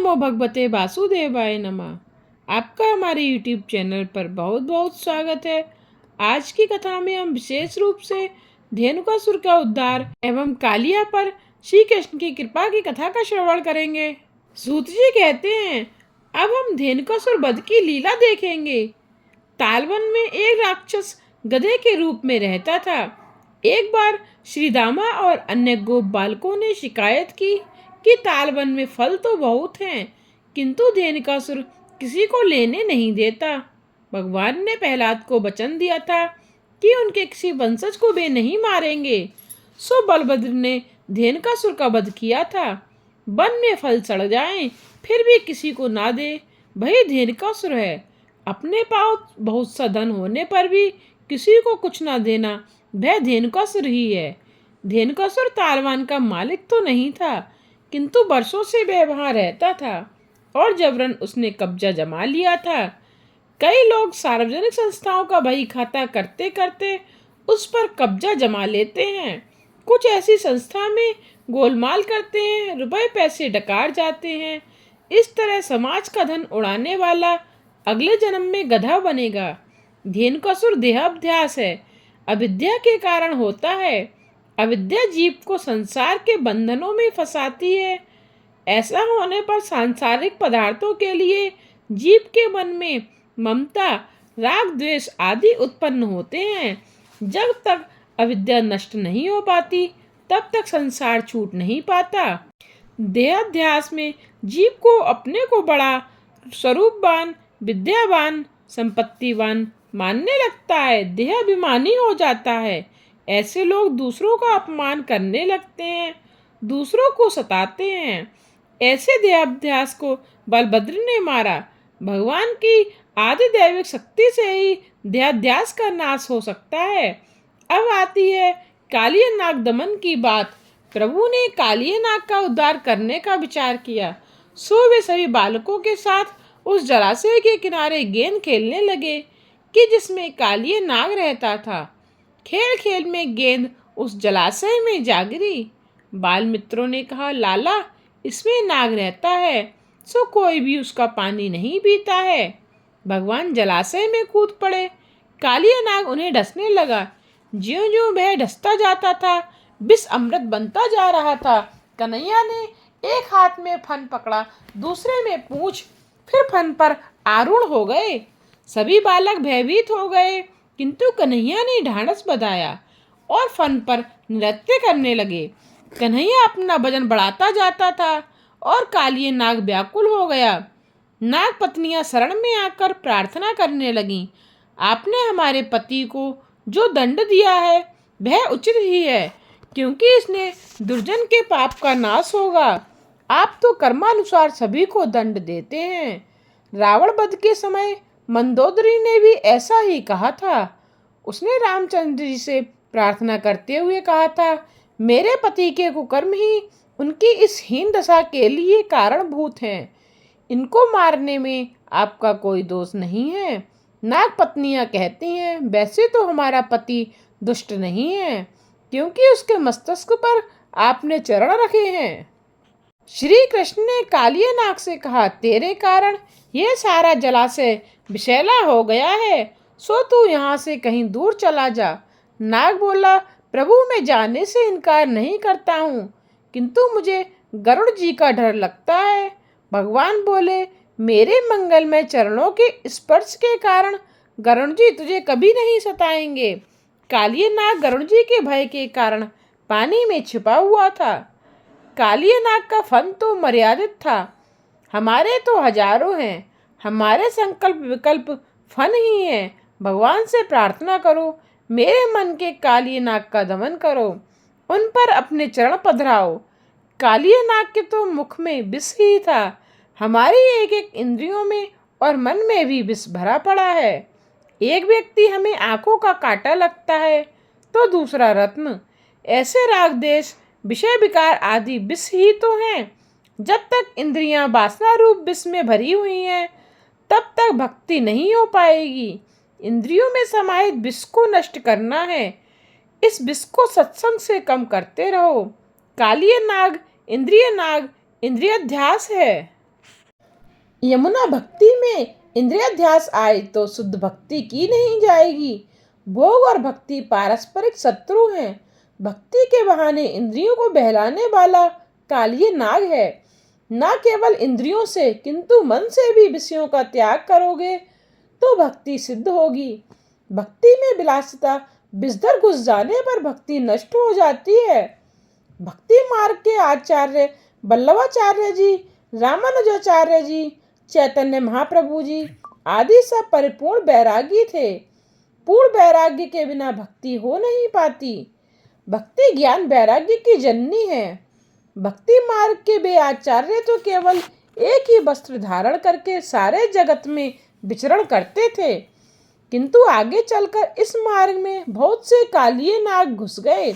नमो भगवते वासुदेवाय नमः। आपका हमारे YouTube चैनल पर बहुत बहुत स्वागत है। आज की कथा में हम विशेष रूप से धेनुकासुर का उद्धार एवं कालिया पर श्री कृष्ण की कृपा की कथा का श्रवण करेंगे। सूत जी कहते हैं, अब हम धेनुकासुर वध की लीला देखेंगे। तालवन में एक राक्षस गधे के रूप में रहता था। एक बार श्री दामा और अन्य गोप बालकों ने शिकायत की कि तालवन में फल तो बहुत हैं, किंतु धेनुकासुर किसी को लेने नहीं देता। भगवान ने प्रहलाद को वचन दिया था कि उनके किसी वंशज को वे नहीं मारेंगे। सो बलभद्र ने धेनुकासुर का वध किया था। वन में फल सड़ जाएं, फिर भी किसी को ना दे, वही धेनुकासुर है। अपने पास बहुत सा धन होने पर भी किसी को कुछ ना देना, वह धेनुकासुर ही है। धेनुकासुर तालवान का मालिक तो नहीं था, किंतु वर्षों से वह वहां रहता था और जबरन उसने कब्जा जमा लिया था। कई लोग सार्वजनिक संस्थाओं का बही खाता करते करते उस पर कब्जा जमा लेते हैं। कुछ ऐसी संस्था में गोलमाल करते हैं, रुपए पैसे डकार जाते हैं। इस तरह समाज का धन उड़ाने वाला अगले जन्म में गधा बनेगा। धेनुकासुर देहाध्यास है, अविद्या के कारण होता है। अविद्या जीव को संसार के बंधनों में फंसाती है। ऐसा होने पर सांसारिक पदार्थों के लिए जीव के मन में ममता, राग, द्वेष आदि उत्पन्न होते हैं। जब तक अविद्या नष्ट नहीं हो पाती, तब तक संसार छूट नहीं पाता। देहाध्यास में जीव को अपने को बड़ा, स्वरूपवान, विद्यावान, संपत्तिवान मानने लगता है, देहाभिमानी हो जाता है। ऐसे लोग दूसरों का अपमान करने लगते हैं, दूसरों को सताते हैं। ऐसे देहाध्यास को बलभद्र ने मारा। भगवान की आदि दैविक शक्ति से ही देहाध्यास का नाश हो सकता है। अब आती है कालिया नाग दमन की बात। प्रभु ने कालिया नाग का उद्धार करने का विचार किया। सो वे सभी बालकों के साथ उस जलाशय के किनारे गेंद खेलने लगे कि जिसमें कालिया नाग रहता था। खेल खेल में गेंद उस जलाशय में जा गिरी। बाल मित्रों ने कहा, लाला, इसमें नाग रहता है, सो कोई भी उसका पानी नहीं पीता है। भगवान जलाशय में कूद पड़े। कालिया नाग उन्हें डसने लगा। ज्यों ज्यों वह डसता जाता था, विष अमृत बनता जा रहा था। कन्हैया ने एक हाथ में फन पकड़ा, दूसरे में पूंछ, फिर फन पर आरूढ़ हो गए। सभी बालक भयभीत हो गए, किंतु कन्हैया ने ढांढस बंधाया और फन पर नृत्य करने लगे। कन्हैया अपना वजन बढ़ाता जाता था और कालिया नाग व्याकुल हो गया। नाग पत्नियां शरण में आकर प्रार्थना करने लगीं, आपने हमारे पति को जो दंड दिया है वह उचित ही है, क्योंकि इसने दुर्जन के पाप का नाश होगा। आप तो कर्मानुसार सभी को दंड देते हैं। रावण वध के समय मंदोदरी ने भी ऐसा ही कहा था। उसने रामचंद्र जी से प्रार्थना करते हुए कहा था, मेरे पति के कुकर्म ही उनकी इस हीन दशा के लिए कारणभूत हैं। इनको मारने में आपका कोई दोष नहीं है। नाग पत्नियां कहती हैं, वैसे तो हमारा पति दुष्ट नहीं है, क्योंकि उसके मस्तक पर आपने चरण रखे हैं। श्री कृष्ण ने कालिया नाग से कहा, तेरे कारण यह सारा जलाशय विषैला हो गया है, सो तू यहाँ से कहीं दूर चला जा। नाग बोला, प्रभु, मैं जाने से इनकार नहीं करता हूँ, किंतु मुझे गरुड़ जी का डर लगता है। भगवान बोले, मेरे मंगलमय चरणों के स्पर्श के कारण गरुड़ जी तुझे कभी नहीं सताएंगे। कालिया नाग गरुड़ जी के भय के कारण पानी में छिपा हुआ था। कालिया नाग का फन तो मर्यादित था, हमारे तो हजारों हैं। हमारे संकल्प विकल्प फन ही है। भगवान से प्रार्थना करो, मेरे मन के कालिया नाग का दमन करो, उन पर अपने चरण पधराओ। कालिया नाग के तो मुख में विष ही था, हमारी एक एक इंद्रियों में और मन में भी विष भरा पड़ा है। एक व्यक्ति हमें आंखों का कांटा लगता है, तो दूसरा रत्न। ऐसे राग, देश, विषय विकार आदि विष ही तो हैं। जब तक इंद्रियां वासना रूप विष में भरी हुई हैं, तब तक भक्ति नहीं हो पाएगी। इंद्रियों में समाहित विष को नष्ट करना है। इस विष को सत्संग से कम करते रहो। कालिया नाग इंद्रियाध्यास है। यमुना भक्ति में इंद्रियाध्यास आए तो शुद्ध भक्ति की नहीं जाएगी। भोग और भक्ति पारस्परिक शत्रु हैं। भक्ति के बहाने इंद्रियों को बहलाने वाला कालिय नाग है। न केवल इंद्रियों से किंतु मन से भी विषयों का त्याग करोगे तो भक्ति सिद्ध होगी। भक्ति में विलासिता बिस्तर घुस जाने पर भक्ति नष्ट हो जाती है। भक्ति मार्ग के आचार्य वल्लभाचार्य जी, रामानुजाचार्य जी, चैतन्य महाप्रभु जी आदि सब परिपूर्ण बैरागी थे। पूर्ण वैराग्य के बिना भक्ति हो नहीं पाती। भक्ति ज्ञान वैराग्य की जननी है। भक्ति मार्ग के वे आचार्य तो केवल एक ही वस्त्र धारण करके सारे जगत में विचरण करते थे, किंतु आगे चलकर इस मार्ग में बहुत से कालिए नाग घुस गए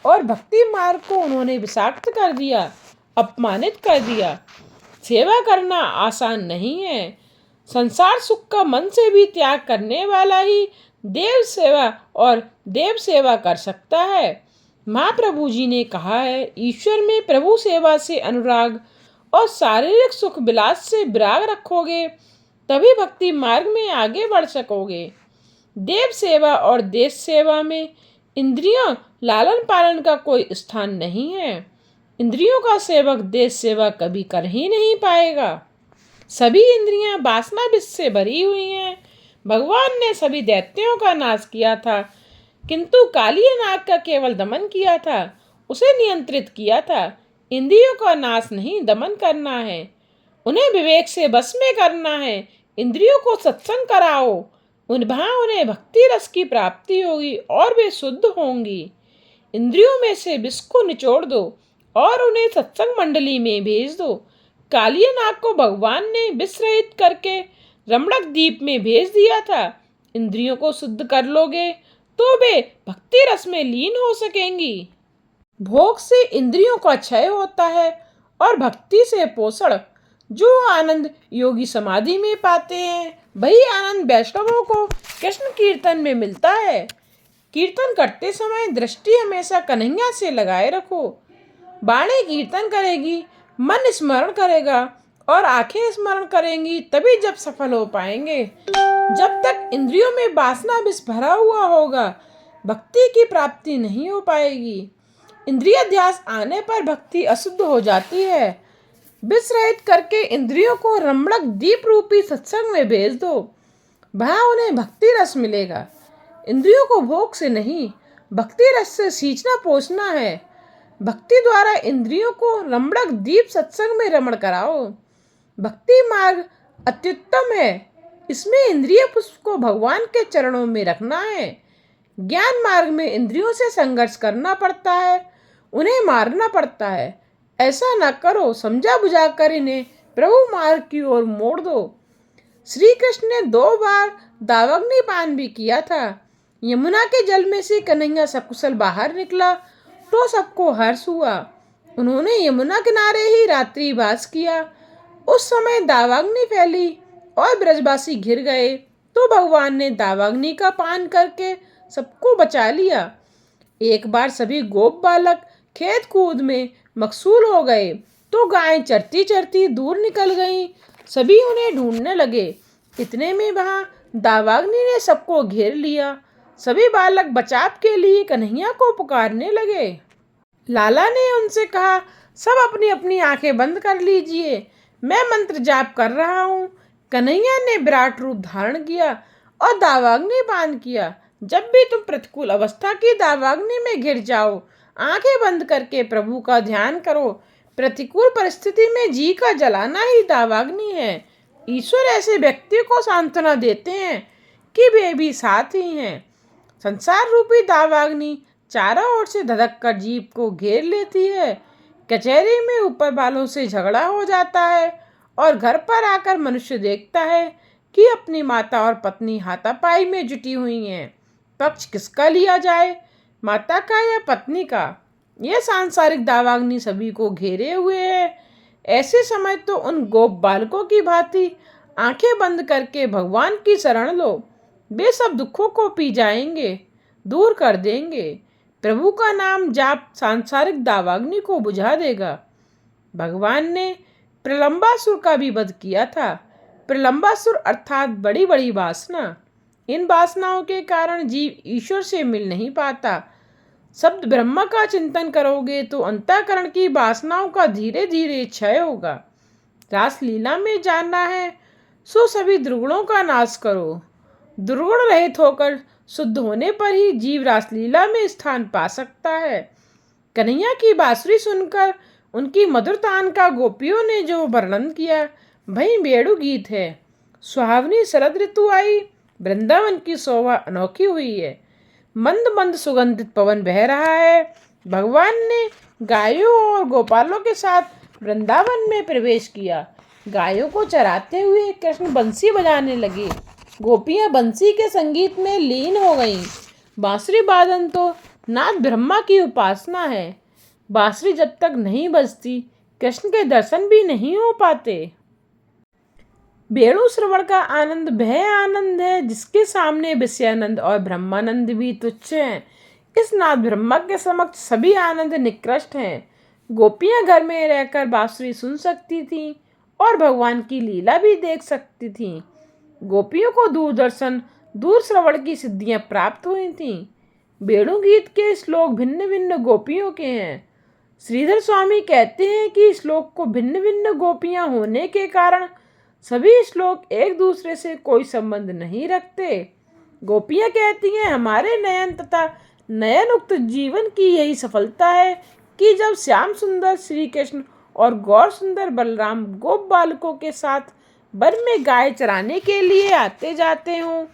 और भक्ति मार्ग को उन्होंने विषाक्त कर दिया, अपमानित कर दिया। सेवा करना आसान नहीं है। संसार सुख का मन से भी त्याग करने वाला ही देव सेवा और देव सेवा कर सकता है। महाप्रभु जी ने कहा है, ईश्वर में प्रभु सेवा से अनुराग और शारीरिक सुख विलास से विराग रखोगे तभी भक्ति मार्ग में आगे बढ़ सकोगे। देव सेवा और देश सेवा में इंद्रियों लालन पालन का कोई स्थान नहीं है। इंद्रियों का सेवक देश सेवा कभी कर ही नहीं पाएगा। सभी इंद्रियां वासना विष से भरी हुई हैं। भगवान ने सभी दैत्यों का नाश किया था, किंतु कालिय नाग का केवल दमन किया था, उसे नियंत्रित किया था। इंद्रियों का नाश नहीं, दमन करना है, उन्हें विवेक से बस में करना है। इंद्रियों को सत्संग कराओ, उन्हें भक्ति रस की प्राप्ति होगी और वे शुद्ध होंगी। इंद्रियों में से विष को निचोड़ दो और उन्हें सत्संग मंडली में भेज दो। कालिय नाग को भगवान ने विष रहित करके रमणक द्वीप में भेज दिया था। इंद्रियों को शुद्ध कर लोगे तो वे भक्ति रस में लीन हो सकेंगी। भोग से इंद्रियों का क्षय होता है और भक्ति से पोषण। जो आनंद योगी समाधि में पाते हैं वही आनंद वैष्णवों को कृष्ण कीर्तन में मिलता है। कीर्तन करते समय दृष्टि हमेशा कन्हैया से लगाए रखो। बाणी कीर्तन करेगी, मन स्मरण करेगा और आंखें स्मरण करेंगी, तभी जब सफल हो पाएंगे। जब तक इंद्रियों में वासना विष भरा हुआ होगा भक्ति की प्राप्ति नहीं हो पाएगी। इंद्रियाध्यास आने पर भक्ति अशुद्ध हो जाती है। विष रहित करके इंद्रियों को रमणक दीप रूपी सत्संग में भेज दो, वहां उन्हें भक्ति रस मिलेगा। इंद्रियों को भोग से नहीं, भक्ति रस से सींचना पोषना है। भक्ति द्वारा इंद्रियों को रमणक दीप सत्संग में रमण कराओ। भक्ति मार्ग अत्युत्तम है। इसमें इंद्रिय पुष्प को भगवान के चरणों में रखना है। ज्ञान मार्ग में इंद्रियों से संघर्ष करना पड़ता है, उन्हें मारना पड़ता है। ऐसा न करो, समझा बुझा कर इन्हें प्रभु मार्ग की ओर मोड़ दो। श्री कृष्ण ने 2 बार दावाग्नि पान भी किया था। यमुना के जल में से कन्हैया सकुशल बाहर निकला तो सबको हर्ष हुआ। उन्होंने यमुना किनारे ही रात्रि वास किया। उस समय दावाग्नि फैली और ब्रजवासी घिर गए तो भगवान ने दावाग्नि का पान करके सबको बचा लिया। एक बार सभी गोप बालक खेत कूद में मकसूल हो गए तो गायें चरती चरती दूर निकल गईं। सभी उन्हें ढूंढने लगे। इतने में वहां दावाग्नि ने सबको घेर लिया। सभी बालक बचाव के लिए कन्हैया को पुकारने लगे। लाला ने उनसे कहा, सब अपनी अपनी आंखें बंद कर लीजिए, मैं मंत्र जाप कर रहा हूँ। कन्हैया ने विराट रूप धारण किया और दावाग्नि पान किया। जब भी तुम प्रतिकूल अवस्था की दावाग्नि में घिर जाओ, आंखें बंद करके प्रभु का ध्यान करो। प्रतिकूल परिस्थिति में जी का जलाना ही दावाग्नि है। ईश्वर ऐसे व्यक्ति को सांत्वना देते हैं कि वे भी साथ ही हैं। संसार रूपी दावाग्नि चारों ओर से धधक कर जीव को घेर लेती है। कचहरी में ऊपर वालों से झगड़ा हो जाता है और घर पर आकर मनुष्य देखता है कि अपनी माता और पत्नी हाथापाई में जुटी हुई हैं। पक्ष किसका लिया जाए, माता का या पत्नी का? यह सांसारिक दावाग्नि सभी को घेरे हुए है। ऐसे समय तो उन गोप बालकों की भांति आंखें बंद करके भगवान की शरण लो। वे सब दुखों को पी जाएंगे, दूर कर देंगे। प्रभु का नाम जाप सांसारिक दावाग्नि को बुझा देगा। भगवान ने प्रलंबासुर का भी वध किया था। प्रलंबासुर अर्थात बड़ी बड़ी वासना। इन वासनाओं के कारण जीव ईश्वर से मिल नहीं पाता। शब्द ब्रह्म का चिंतन करोगे तो अंतःकरण की वासनाओं का धीरे धीरे क्षय होगा। रासलीला में जानना है सो सभी दुर्गुणों का नाश करो। दुर्गुण रहित होकर शुद्ध होने पर ही जीव रासलीला में स्थान पा सकता है। कन्हैया की बांसुरी सुनकर उनकी मधुर तान का गोपियों ने जो वर्णन किया वही बेड़ू गीत है। सुहावनी शरद ऋतु आई, वृंदावन की शोभा अनोखी हुई है। मंद मंद सुगंधित पवन बह रहा है। भगवान ने गायों और गोपालों के साथ वृंदावन में प्रवेश किया। गायों को चराते हुए कृष्ण बंसी बजाने लगे। गोपियां बंसी के संगीत में लीन हो गईं। बांसुरी वादन तो नाथ ब्रह्मा की उपासना है। बांसुरी जब तक नहीं बजती कृष्ण के दर्शन भी नहीं हो पाते। वेणु श्रवण का आनंद वह आनंद है जिसके सामने विषयानंद और ब्रह्मानंद भी तुच्छ हैं। इस नाथ ब्रह्मा के समक्ष सभी आनंद निकृष्ट हैं। गोपियां घर में रहकर बांसुरी सुन सकती थीं और भगवान की लीला भी देख सकती थीं। गोपियों को दूरदर्शन दूर श्रवण की सिद्धियां प्राप्त हुई थीं। वेणु गीत के श्लोक भिन्न भिन्न गोपियों के हैं। श्रीधर स्वामी कहते हैं कि श्लोक को भिन्न भिन्न गोपियां होने के कारण सभी श्लोक एक दूसरे से कोई संबंध नहीं रखते। गोपियां कहती हैं हमारे नयन तथा नयनयुक्त जीवन की यही सफलता है कि जब श्याम सुंदर श्री कृष्ण और गौर सुंदर बलराम गोप बालकों के साथ वन में गाय चराने के लिए आते जाते हों,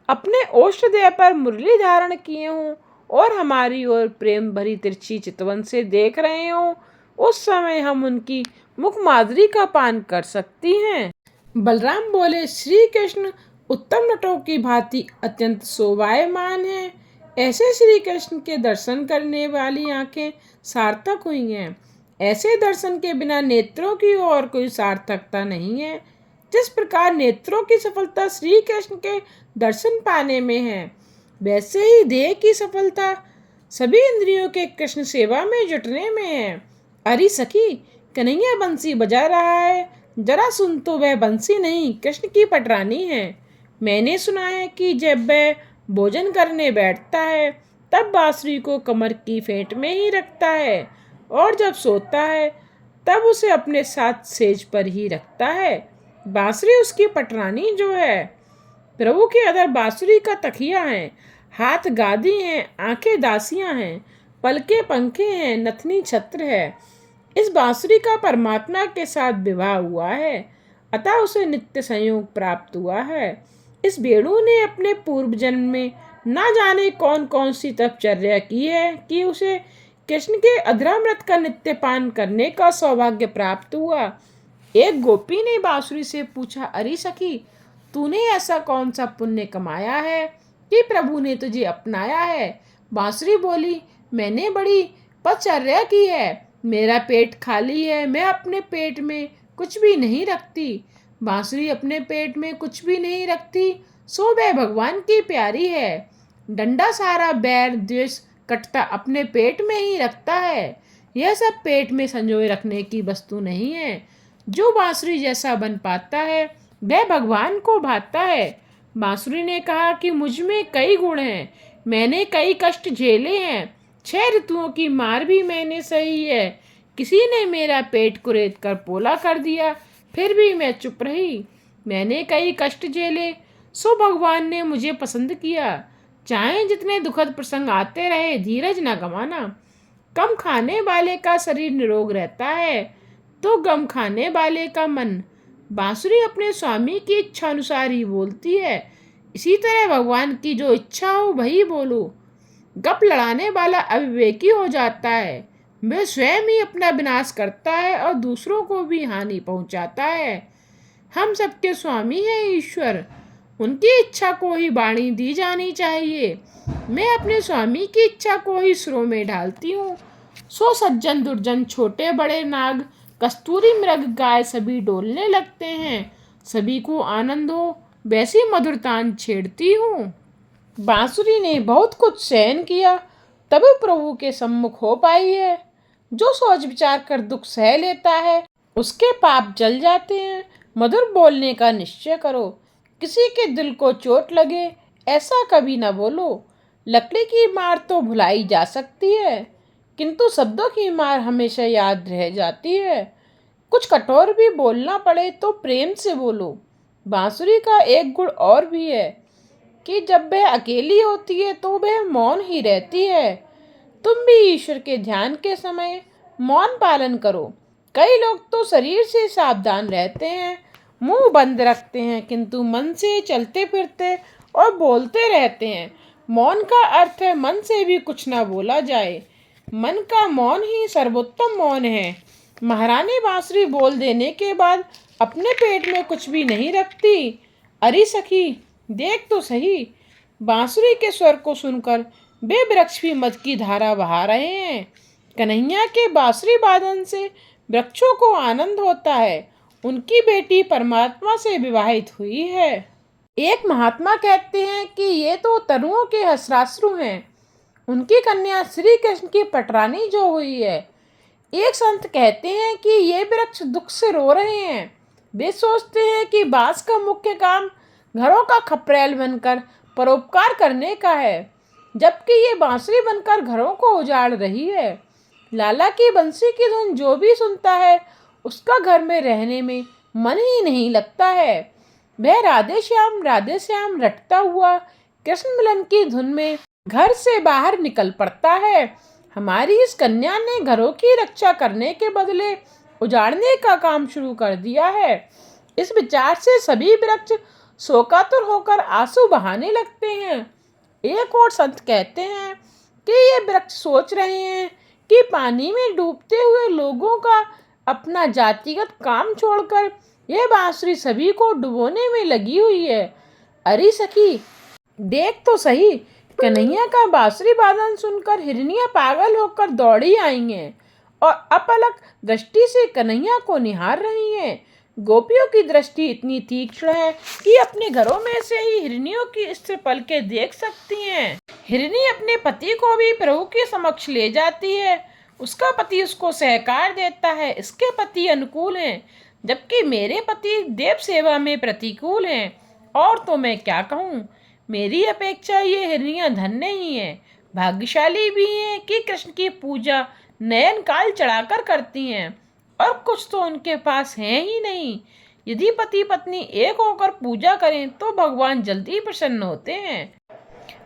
अपने ओष्ठदेह पर मुरली धारण किए हों और हमारी ओर प्रेम भरी तिरछी चितवन से देख रहे हों, उस समय हम उनकी मुख माधुरी का पान कर सकती हैं। बलराम बोले, श्री कृष्ण उत्तम नटों की भांति अत्यंत शोभायमान है। ऐसे श्री कृष्ण के दर्शन करने वाली आंखें सार्थक हुई हैं। ऐसे दर्शन के बिना नेत्रों की और कोई सार्थकता नहीं है। जिस प्रकार नेत्रों की सफलता श्री कृष्ण के दर्शन पाने में है, वैसे ही देह की सफलता सभी इंद्रियों के कृष्ण सेवा में जुटने में है। अरे सखी, कन्हैया बंसी बजा रहा है, जरा सुन तो वह बंसी नहीं कृष्ण की पटरानी है। मैंने सुना है कि जब वह भोजन करने बैठता है तब बांसुरी को कमर की फेंट में ही रखता है और जब सोता है तब उसे अपने साथ सेज पर ही रखता है। बांसुरी उसकी पटरानी जो है। प्रभु के अधर बांसुरी का तकिया है, हाथ गादी हैं, आंखें दासियां हैं, पलके पंखे हैं, नथनी छत्र है। इस बांसुरी का परमात्मा के साथ विवाह हुआ है, अतः उसे नित्य संयोग प्राप्त हुआ है। इस वेणु ने अपने पूर्व जन्म में ना जाने कौन कौन सी तपचर्या की है कि उसे कृष्ण के अधरामृत का नित्य पान करने का सौभाग्य प्राप्त हुआ। एक गोपी ने बांसुरी से पूछा, अरे सखी, तूने ऐसा कौन सा पुण्य कमाया है कि प्रभु ने तुझे अपनाया है? बांसुरी बोली, मैंने बड़ी पचर्या की है। मेरा पेट खाली है, मैं अपने पेट में कुछ भी नहीं रखती। बांसुरी अपने पेट में कुछ भी नहीं रखती, सो वह भगवान की प्यारी है। डंडा सारा बैर द्वेष कटता अपने पेट में ही रखता है। यह सब पेट में संजोए रखने की वस्तु नहीं है। जो बांसुरी जैसा बन पाता है वह भगवान को भाता है। बांसुरी ने कहा कि मुझ में कई गुण हैं, मैंने कई कष्ट झेले हैं, 6 ऋतुओं की मार भी मैंने सही है। किसी ने मेरा पेट कुरेद कर पोला कर दिया, फिर भी मैं चुप रही। मैंने कई कष्ट झेले, सो भगवान ने मुझे पसंद किया। चाहे जितने दुखद प्रसंग आते रहे, धीरज न गंवाना। कम खाने वाले का शरीर निरोग रहता है तो गम खाने वाले का मन। बांसुरी अपने स्वामी की इच्छा अनुसार ही बोलती है। इसी तरह भगवान की जो इच्छा हो वही बोलो। गप लड़ाने वाला अविवेकी हो जाता है, वह स्वयं ही अपना विनाश करता है और दूसरों को भी हानि पहुंचाता है। हम सबके स्वामी हैं ईश्वर, उनकी इच्छा को ही वाणी दी जानी चाहिए। मैं अपने स्वामी की इच्छा को ही सुरों में ढालती हूँ। सो सज्जन दुर्जन, छोटे बड़े नाग, कस्तूरी मृग, गाय सभी डोलने लगते हैं। सभी को आनंद हो वैसी मधुरतान छेड़ती हूँ। बांसुरी ने बहुत कुछ सहन किया तभी प्रभु के सम्मुख हो पाई है। जो सोच विचार कर दुख सह लेता है उसके पाप जल जाते हैं। मधुर बोलने का निश्चय करो, किसी के दिल को चोट लगे ऐसा कभी न बोलो। लकड़ी की मार तो भुलाई जा सकती है, किंतु शब्दों की मार हमेशा याद रह जाती है। कुछ कठोर भी बोलना पड़े तो प्रेम से बोलो। बांसुरी का एक गुण और भी है कि जब वह अकेली होती है तो वह मौन ही रहती है। तुम भी ईश्वर के ध्यान के समय मौन पालन करो। कई लोग तो शरीर से सावधान रहते हैं, मुंह बंद रखते हैं, किंतु मन से चलते फिरते और बोलते रहते हैं। मौन का अर्थ है मन से भी कुछ ना बोला जाए। मन का मौन ही सर्वोत्तम मौन है। महारानी बांसुरी बोल देने के बाद अपने पेट में कुछ भी नहीं रखती। अरे सखी, देख तो सही, बांसुरी के स्वर को सुनकर वे वृक्ष भी मद की धारा बहा रहे हैं। कन्हैया के बांसुरी वादन से वृक्षों को आनंद होता है। उनकी बेटी परमात्मा से विवाहित हुई है। एक महात्मा कहते हैं कि ये तो तरुओं के हसराश्रु हैं। उनकी कन्या श्री कृष्ण की पटरानी जो हुई है। एक संत कहते हैं कि ये वृक्ष दुख से रो रहे हैं। वे सोचते हैं कि बांस का मुख्य काम घरों का खपरेल बनकर परोपकार करने का है, जबकि ये बांसुरी बनकर घरों को उजाड़ रही है। लाला की बंसी की धुन जो भी सुनता है उसका घर में रहने में मन ही नहीं लगता है। वह राधे श्याम रटता हुआ कृष्ण मिलन की धुन में घर से बाहर निकल पड़ता है। हमारी इस कन्या ने घरों की रक्षा करने के बदले उजाड़ने का काम शुरू कर दिया है। इस विचार से सभी वृक्ष शोकातुर होकर आंसू बहाने लगते हैं। एक और संत कहते हैं कि ये वृक्ष सोच रहे हैं कि पानी में डूबते हुए लोगों का अपना जातिगत काम छोड़कर यह बांसुरी सभी को डुबोने में लगी हुई है। अरे सखी, देख तो सही, कन्हैया का बांसुरी वादन सुनकर हिरनियां पागल होकर दौड़ी आई हैं और अपलक दृष्टि से कन्हैया को निहार रही हैं। गोपियों की दृष्टि इतनी तीक्ष्ण है कि अपने घरों में से ही हिरनियों की स्थिर पलकें देख सकती हैं। हिरनी अपने पति को भी प्रभु के समक्ष ले जाती है। उसका पति उसको सहकार देता है, इसके पति अनुकूल हैं, जबकि मेरे पति देव सेवा में प्रतिकूल हैं। और तो मैं क्या कहूँ, मेरी अपेक्षा ये हिरनियां धन्य ही हैं, भाग्यशाली भी हैं कि कृष्ण की पूजा नयन काल चढ़ाकर करती हैं। और कुछ तो उनके पास है ही नहीं। यदि पति पत्नी एक होकर पूजा करें तो भगवान जल्दी प्रसन्न होते हैं।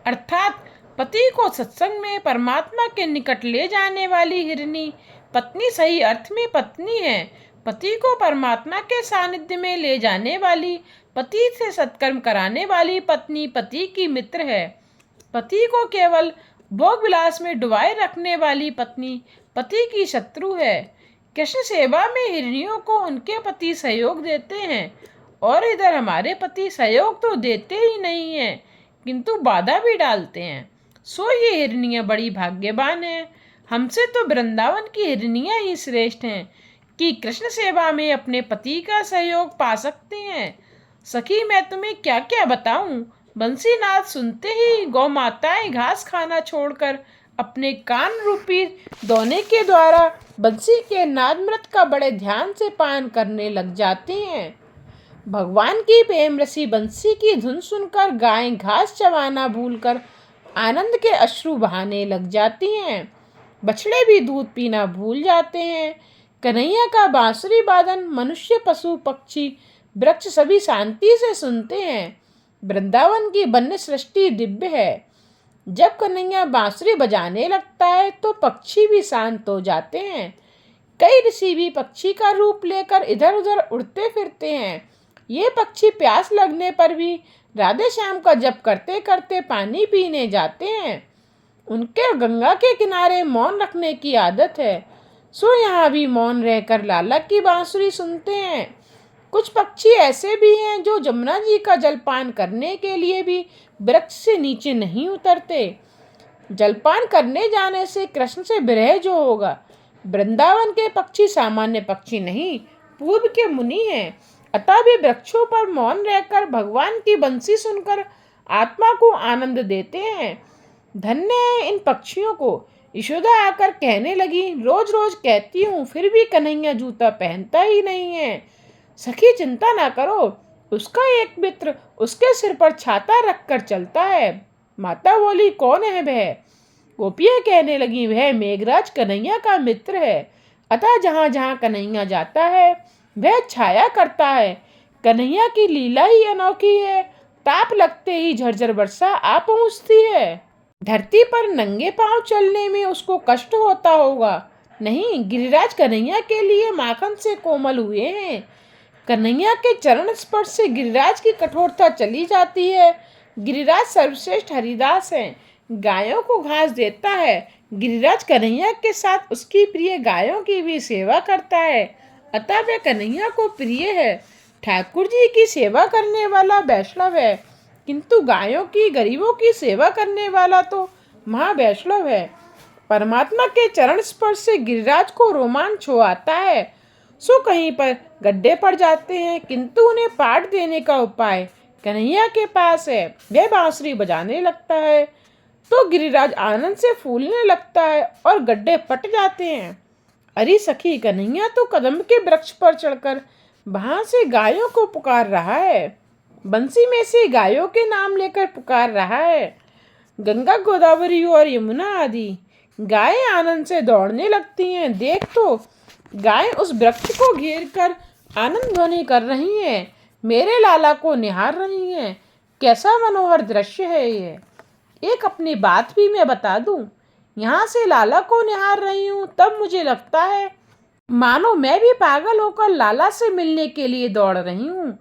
अर्थात पति को सत्संग में परमात्मा के निकट ले जाने वाली हिरनी पत्नी सही अर्थ में पत्नी है। पति को परमात्मा के सानिध्य में ले जाने वाली, पति से सत्कर्म कराने वाली पत्नी पति की मित्र है। पति को केवल भोग विलास में डुबाए रखने वाली पत्नी पति की शत्रु है। कृष्ण सेवा में हिरनियों को उनके पति सहयोग देते हैं, और इधर हमारे पति सहयोग तो देते ही नहीं हैं, किंतु बाधा भी डालते हैं। सो ये हिरनियां बड़ी भाग्यवान हैं। हमसे तो वृंदावन की हिरनियां ही श्रेष्ठ हैं कि कृष्ण सेवा में अपने पति का सहयोग पा सकते हैं। सखी, मैं तुम्हें क्या क्या बताऊं। बंसीनाद सुनते ही गौ माताएं घास खाना छोड़कर अपने कान रूपी दोने के द्वारा बंसी के नादमृत का बड़े ध्यान से पान करने लग जाती हैं। भगवान की प्रेम रसी बंसी की धुन सुनकर गायें घास चबाना भूलकर आनंद के अश्रु बहाने लग जाती हैं। बछड़े भी दूध पीना भूल जाते हैं। कन्हैया का बांसुरी वादन मनुष्य, पशु, पक्षी, वृक्ष सभी शांति से सुनते हैं। वृंदावन की वन्य सृष्टि दिव्य है। जब कन्हैया बांसुरी बजाने लगता है तो पक्षी भी शांत हो जाते हैं। कई ऋषि भी पक्षी का रूप लेकर इधर उधर उड़ते फिरते हैं। ये पक्षी प्यास लगने पर भी राधे श्याम का जप करते करते पानी पीने जाते हैं। उनके गंगा के किनारे मौन रखने की आदत है, सो यहाँ भी मौन रहकर लाला की बांसुरी सुनते हैं। कुछ पक्षी ऐसे भी हैं जो जमुना जी का जलपान करने के लिए भी वृक्ष से नीचे नहीं उतरते। जलपान करने जाने से कृष्ण से विरह जो होगा। वृंदावन के पक्षी सामान्य पक्षी नहीं, पूर्व के मुनि हैं, अतः वे वृक्षों पर मौन रहकर भगवान की बंसी सुनकर आत्मा को आनंद देते हैं। धन्य है इन पक्षियों को, यशोदा आकर कहने लगी, रोज रोज कहती हूँ फिर भी कन्हैया जूता पहनता ही नहीं है। सखी चिंता ना करो, उसका एक मित्र उसके सिर पर छाता रखकर चलता है। माता बोली, कौन है वह? गोपियाँ कहने लगी, वह मेघराज कन्हैया का मित्र है। अतः जहाँ जहाँ कन्हैया जाता है वह छाया करता है। कन्हैया की लीला ही अनोखी है, ताप लगते ही झरझर वर्षा आ पहुँचती है। धरती पर नंगे पांव चलने में उसको कष्ट होता होगा। नहीं, गिरिराज कन्हैया के लिए माखन से कोमल हुए हैं। कन्हैया के चरण स्पर्श से गिरिराज की कठोरता चली जाती है। गिरिराज सर्वश्रेष्ठ हरिदास है, गायों को घास देता है। गिरिराज कन्हैया के साथ उसकी प्रिय गायों की भी सेवा करता है, अतः वह कन्हैया को प्रिय है। ठाकुर जी की सेवा करने वाला वैष्णव है, किंतु गायों की, गरीबों की सेवा करने वाला तो महावैष्णव है। परमात्मा के चरण स्पर्श से गिरिराज को रोमांच हो आता है। सो कहीं पर गड्ढे पड़ जाते हैं, किंतु उन्हें पाट देने का उपाय कन्हैया के पास है। वह बांसुरी बजाने लगता है तो गिरिराज आनंद से फूलने लगता है और गड्ढे फट जाते हैं। अरे सखी, कन्हैया तो कदम के वृक्ष पर चढ़कर वहां से गायों को पुकार रहा है। बंसी में से गायों के नाम लेकर पुकार रहा है। गंगा, गोदावरी और यमुना आदि गायें आनंद से दौड़ने लगती हैं। देख तो, गायें उस वृक्ष को घेर कर आनंद ध्वनि कर रही हैं, मेरे लाला को निहार रही हैं। कैसा मनोहर दृश्य है ये। एक अपनी बात भी मैं बता दूं, यहाँ से लाला को निहार रही हूँ तब मुझे लगता है मानो मैं भी पागल होकर लाला से मिलने के लिए दौड़ रही हूँ।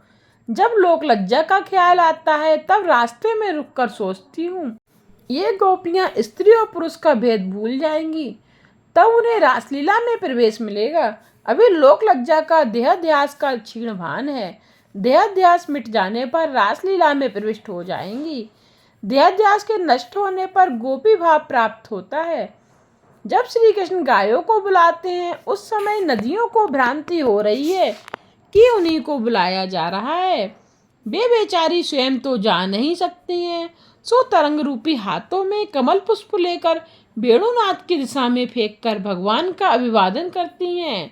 जब लोक लज्जा का ख्याल आता है तब रास्ते में रुककर सोचती हूँ, ये गोपियाँ स्त्री और पुरुष का भेद भूल जाएंगी, तब उन्हें रासलीला में प्रवेश मिलेगा। अभी लोक लज्जा का देहाध्यास का क्षीण भान है। देहाध्यास मिट जाने पर रासलीला में प्रविष्ट हो जाएंगी। देहाध्यास के नष्ट होने पर गोपी भाव प्राप्त होता है। जब श्री कृष्ण गायों को बुलाते हैं उस समय नदियों को भ्रांति हो रही है कि उन्हीं को बुलाया जा रहा है। वे बेचारी स्वयं तो जा नहीं सकती हैं, सो तरंग रूपी हाथों में कमल पुष्प लेकर वेणुनाथ की दिशा में फेंककर भगवान का अभिवादन करती हैं।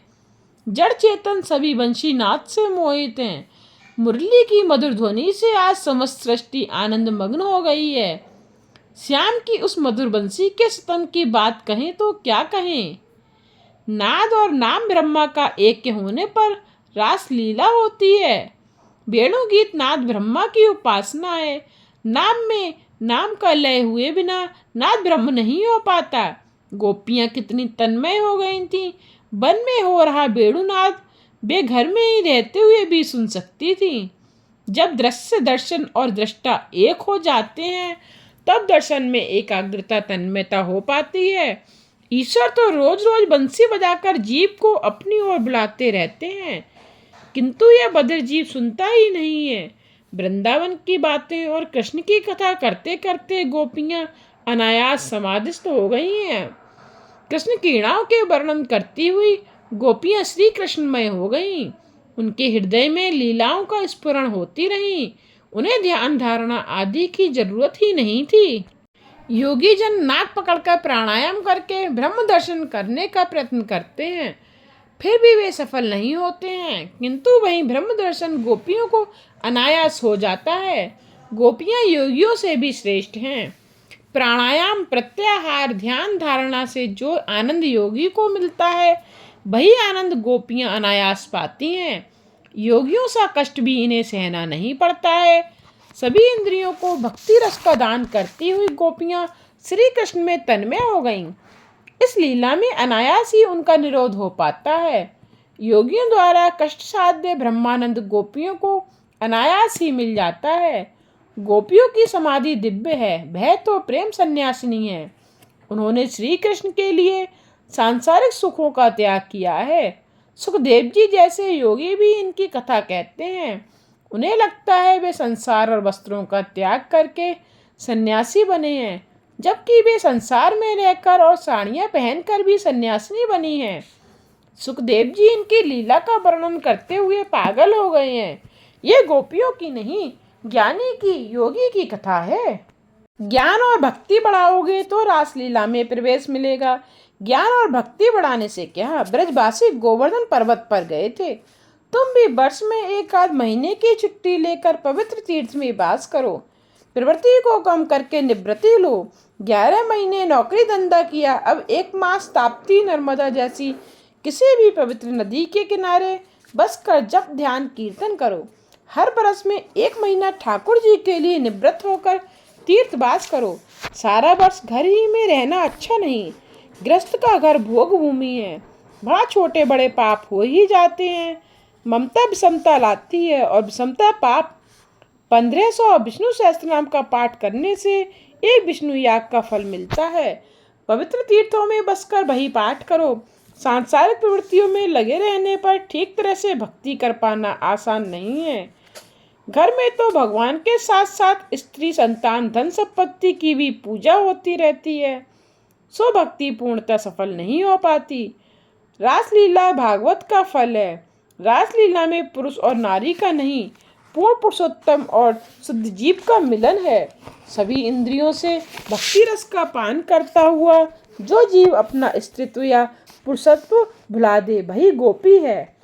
जड़ चेतन सभी वंशी नाथ से मोहित हैं। मुरली की मधुर ध्वनि से आज समस्त सृष्टि आनंद मग्न हो गई है। श्याम की उस मधुर बंसी के स्तन की बात कहें तो क्या कहें। नाद और नाम ब्रह्मा का एक होने पर रास लीला होती है। वेणु गीत नाद ब्रह्मा की उपासना है। नाम में नाम का लय हुए बिना नाद ब्रह्म नहीं हो पाता। गोपियाँ कितनी तन्मय हो गई थीं। वन में हो रहा वेणुनाद वे घर में ही रहते हुए भी सुन सकती थीं। जब दृश्य, दर्शन और दृष्टा एक हो जाते हैं तब दर्शन में एकाग्रता, तन्मयता हो पाती है। ईश्वर तो रोज रोज बंसी बजाकर जीव को अपनी ओर बुलाते रहते हैं, किंतु यह बधिर जीव सुनता ही नहीं है। वृंदावन की बातें और कृष्ण की कथा करते करते गोपियां अनायास समाधिस्थ हो गई हैं। कृष्ण क्रीड़ाओं के वर्णन करती हुई गोपियां श्री कृष्णमय हो गईं। उनके हृदय में लीलाओं का स्फुरण होती रही। उन्हें ध्यान धारणा आदि की जरूरत ही नहीं थी। योगी जन नाक पकड़कर प्राणायाम करके ब्रह्म दर्शन करने का प्रयत्न करते हैं, फिर भी वे सफल नहीं होते हैं, किंतु वहीं ब्रह्म दर्शन गोपियों को अनायास हो जाता है। गोपियां योगियों से भी श्रेष्ठ हैं। प्राणायाम, प्रत्याहार, ध्यान धारणा से जो आनंद योगी को मिलता है वही आनंद गोपियां अनायास पाती हैं। योगियों सा कष्ट भी इन्हें सहना नहीं पड़ता है। सभी इंद्रियों को भक्ति रस का दान करती हुई गोपियां श्री कृष्ण में तन्मय हो गईं। इस लीला में अनायास ही उनका निरोध हो पाता है। योगियों द्वारा कष्ट साध्य ब्रह्मानंद गोपियों को अनायास ही मिल जाता है। गोपियों की समाधि दिव्य है, वह तो प्रेम सन्यासिनी है। उन्होंने श्री कृष्ण के लिए सांसारिक सुखों का त्याग किया है। सुखदेव जी जैसे योगी भी इनकी कथा कहते हैं। उन्हें लगता है वे संसार और वस्त्रों का त्याग करके सन्यासी बने हैं, जबकि वे संसार में रहकर और साड़ियाँ पहनकर भी सन्यासिनी बनी हैं। सुखदेव जी इनकी लीला का वर्णन करते हुए पागल हो गए हैं। ये गोपियों की नहीं, ज्ञानी की, योगी की कथा है। ज्ञान और भक्ति बढ़ाओगे तो रासलीला में प्रवेश मिलेगा। ज्ञान और भक्ति बढ़ाने से क्या, ब्रजवासी गोवर्धन पर्वत पर गए थे। तुम भी वर्ष में एक आध महीने की छुट्टी लेकर पवित्र तीर्थ में वास करो। प्रवृत्ति को कम करके निवृत्ति लो। 11 महीने नौकरी धंधा किया, अब 1 मास ताप्ती नर्मदा जैसी किसी भी पवित्र नदी के किनारे बस कर जप ध्यान कीर्तन करो। हर बरस में 1 महीना ठाकुर जी के लिए निवृत्त होकर तीर्थवास करो। सारा वर्ष घर ही में रहना अच्छा नहीं। गृहस्थ का घर भोग भूमि है। बड़ा छोटे बड़े पाप हो ही जाते हैं। ममता विषमता लाती है और विषमता पाप। 1500 विष्णु सहस्त्र नाम का पाठ करने से एक विष्णु याग का फल मिलता है। पवित्र तीर्थों में बसकर वही पाठ करो। सांसारिक प्रवृत्तियों में लगे रहने पर ठीक तरह से भक्ति कर पाना आसान नहीं है। घर में तो भगवान के साथ साथ स्त्री संतान धन संपत्ति की भी पूजा होती रहती है, सो भक्ति पूर्णतः सफल नहीं हो पाती। रासलीला भागवत का फल है। रासलीला में पुरुष और नारी का नहीं, पूर्ण पुरुषोत्तम और शुद्ध जीव का मिलन है। सभी इंद्रियों से भक्ति रस का पान करता हुआ जो जीव अपना स्त्रीत्व या पुरुषत्व भुला दे वही गोपी है।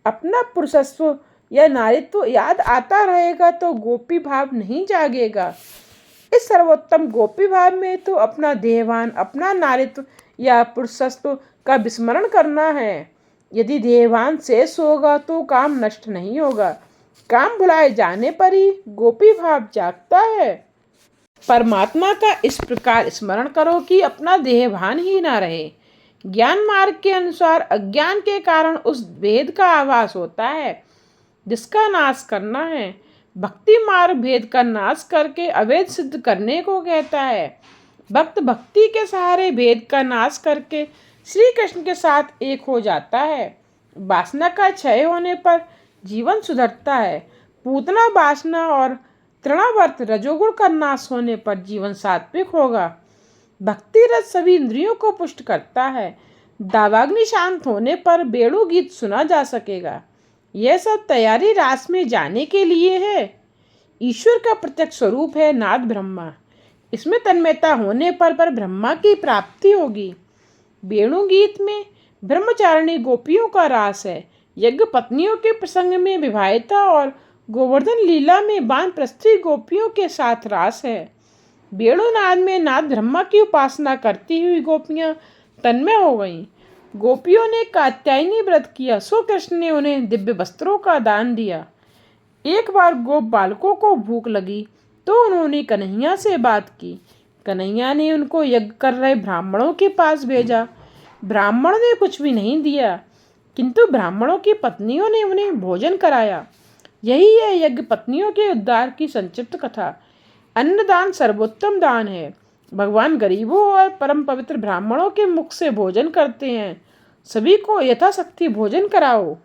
अपना पुरुषत्व या नारीत्व याद आता रहेगा तो गोपी भाव नहीं जागेगा। इस सर्वोत्तम गोपी भाव में तो अपना देहवान, अपना नारीत्व या पुरुषत्व का विस्मरण करना है। यदि देहवान शेष होगा तो काम नष्ट नहीं होगा। काम भुलाए जाने पर ही गोपी भाव जागता है। परमात्मा का इस प्रकार स्मरण करो कि अपना देहभान ही ना रहे। ज्ञान मार्ग के अनुसार अज्ञान के कारण उस भेद का आभास होता है जिसका नाश करना है। भक्ति मार्ग भेद का नाश करके अभेद सिद्ध करने को कहता है। भक्त भक्ति के सहारे भेद का नाश करके श्री कृष्ण के साथ एक हो जाता है। वासना का क्षय होने पर जीवन सुधरता है। पूतना वासना और तृणावर्त रजोगुण का नाश होने पर जीवन सात्विक होगा। भक्ति रस सभी इंद्रियों को पुष्ट करता है। दावाग्नि शांत होने पर बेणु गीत सुना जा सकेगा। यह सब तैयारी रास में जाने के लिए है। ईश्वर का प्रत्यक्ष स्वरूप है नाद ब्रह्मा। इसमें तन्मयता होने पर ब्रह्मा की प्राप्ति होगी। वेणु गीत में ब्रह्मचारिणी गोपियों का रास है। यज्ञ पत्नियों के प्रसंग में विवाहिता और गोवर्धन लीला में वानप्रस्थी गोपियों के साथ रास है। वेणुनाद में नाद ब्रह्मा की उपासना करती हुई गोपियां तन्मय हो गईं। गोपियों ने कात्यायनी व्रत किया, सो कृष्ण ने उन्हें दिव्य वस्त्रों का दान दिया। एक बार गोप बालकों को भूख लगी तो उन्होंने कन्हैया से बात की। कन्हैया ने उनको यज्ञ कर रहे ब्राह्मणों के पास भेजा। ब्राह्मण ने कुछ भी नहीं दिया, किंतु ब्राह्मणों की पत्नियों ने उन्हें भोजन कराया। यही है यज्ञ पत्नियों के उद्धार की संक्षिप्त कथा। अन्नदान सर्वोत्तम दान है। भगवान गरीबों और परम पवित्र ब्राह्मणों के मुख से भोजन करते हैं। सभी को यथाशक्ति भोजन कराओ।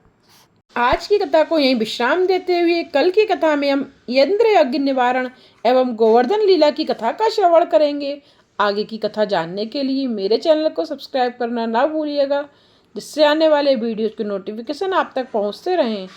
आज की कथा को यहीं विश्राम देते हुए कल की कथा में हम इंद्र यज्ञ निवारण एवं गोवर्धन लीला की कथा का श्रवण करेंगे। आगे की कथा जानने के लिए मेरे चैनल को सब्सक्राइब करना ना भूलिएगा, जिससे आने वाले वीडियोज के नोटिफिकेशन आप तक पहुंचते रहें।